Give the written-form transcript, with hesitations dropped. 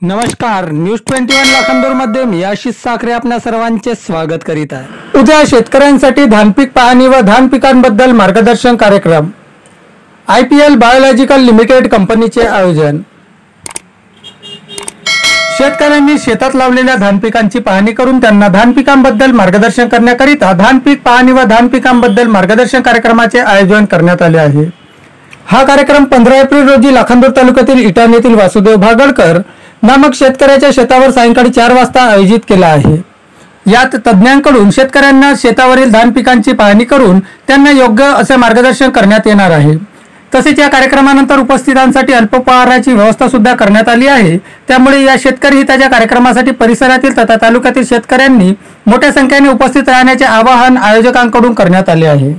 नमस्कार, न्यूज 21 लाखांदूर मध्ये मी आशिष साखरे आपल्या सर्वांचे स्वागत करीत आहे। उद्या शेतकऱ्यांसाठी धानपीक पाहणी व धान पिकांबद्दल मार्गदर्शन कार्यक्रम IPL बायोलॉजिकल लिमिटेड कंपनीचे आयोजन। शेतकऱ्यांनी शेतात लावलेल्या धान पिकांची पाहणी करून त्यांना धान पिकांबद्दल मार्गदर्शन करण्याकरिता धानपीक पाहणी व धान पिकांबद्दल मार्गदर्शन कार्यक्रमाचे आयोजन करण्यात आले आहे। हा कार्यक्रम 15 एप्रिल रोजी लाखांदूर तालुक्यातील इटान येथील वासुदेव भागडकर नामक शेतकऱ्याच्या शेतावर सायंकाळी 4 वाजता आयोजित केला आहे। यात तज्ञांकडून शेतकऱ्यांना शेतावरील धान पिकांची पाहणी करून त्यांना योग्य असे मार्गदर्शन करण्यात येणार आहे। तसेच या कार्यक्रमानंतर उपस्थितांसाठी अल्पोपहाराची व्यवस्था सुद्धा करण्यात आली आहे। त्यामुळे या शेतकरी हिताच्या कार्यक्रमासाठी परिसरातील तथा तालुक्यातील शेतकऱ्यांनी मोठ्या संख्येने उपस्थित राहण्याचे आवाहन आयोजकांकडून करण्यात आले आहे।